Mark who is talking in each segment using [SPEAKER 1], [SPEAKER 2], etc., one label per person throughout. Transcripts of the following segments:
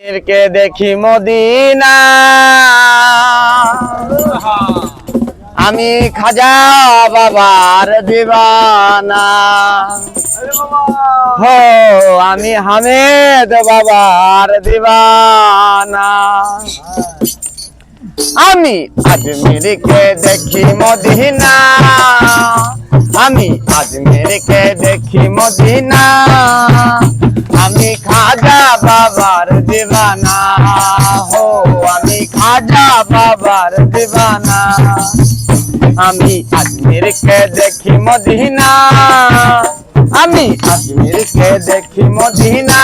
[SPEAKER 1] কে দেখি মদিনা, আমি খাজা বাবার দিবানা। হো আমি হামেদ বাবার দিবানা। আমি আজমিরকে দেখি মদিনা, আমি আজমিরকে দেখি মদিনা। আমি খাজা বাবার দিবানা, হো আমি খাজা বাবার দিবানা। আমি আজমিরকে দেখি মদিনা, আমি আজমিরকে দেখি মদিনা।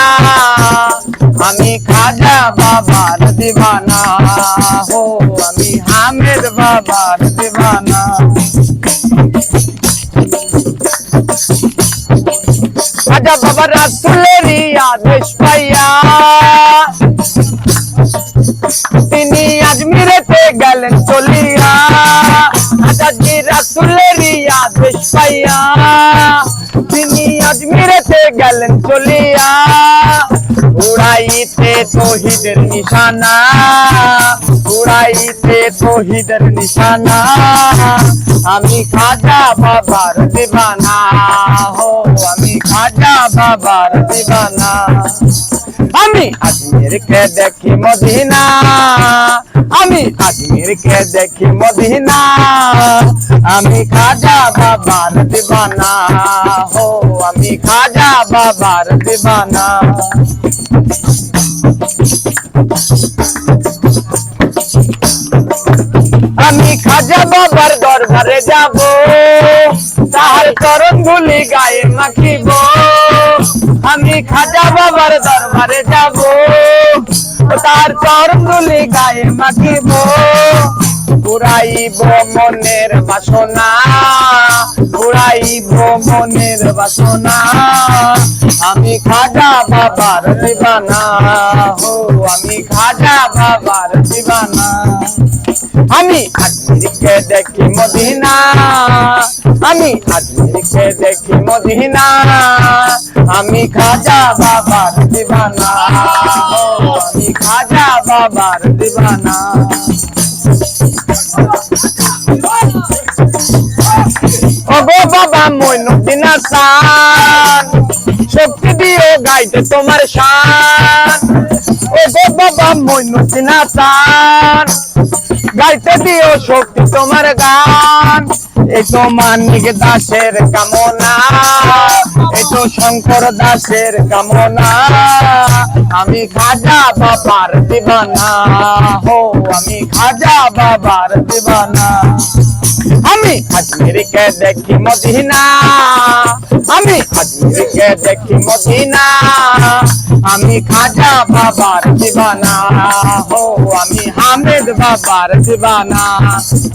[SPEAKER 1] আমি খাজা বাবার দিবানা, হো আমি হামেদ বাবার দিবানা। খাজা বাবা রাসূলেরই আদেশ পাইয়া তিনি আজমিরেতে গেলেন চলিয়া। খাজাজি রাসূলেরই আদেশ পাইয়া তিনি আজমিরেতে গেলেন চলিয়া। উড়াইতে তৌহিদের নিশানা, উড়াইতে তৌহিদের নিশানা। আমি খাজা বাবার দিবানা, হো আমি খাজা বাবার দিবানা। আমি আজমিরকে দেখি মদিনা, আমি আজমিরকে দেখি মদিনা। আমি খাজা বাবার দিবানা, হো আমি খাজা বাবার দিবানা। আমি খাজা বাবার দরবারে যাব, তাহার চরণ ধুলি গায়ে মাখিব। আমি খাজা বাবার দরবারে যাব, তার চরণ ধুলি গায়ে মাখিব। পুরাইব মনের বাসনা, পুরাইব মনের বাসনা। আমি খাজা বাবার দিবানা, হো আমি খাজা বাবার দিবানা। আমি আজমিরকে দেখি মদিনা, আমি আজমিরকে দেখি মদিনা। আমি খাজা বাবার দিবানা, হো আমি খাজা বাবার দিবানা। ওগো বাবা মইনুদ্দিন হাসান, শক্তি দিও গাইতে তোমার শান। ওগো বাবা মইনুদ্দিন হাসান, গাইতে দিও শক্তি তোমার গান। এই তো মানিক দাসের কামনা, এই তো শঙ্কর দাসের কামনা। আমি খাজা বাবার দিবানা, হো আমি খাজা বাবার দিবানা। আমি আজমিরকে দেখি মদিনা, আমি আজমিরকে দেখি মদিনা। আমি খাজা বাবার দিবানা, হো আমি হামেদ বাবার দিবানা।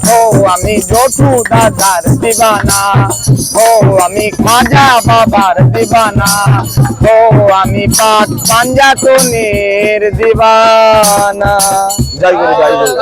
[SPEAKER 1] হো আমি জটু দাদার দিবানা, হো আমি খাজা বাবার দিবানা। হো আমি পাক পাঞ্জাতনের দিবানা। জয় গুরু, জয় গুরু।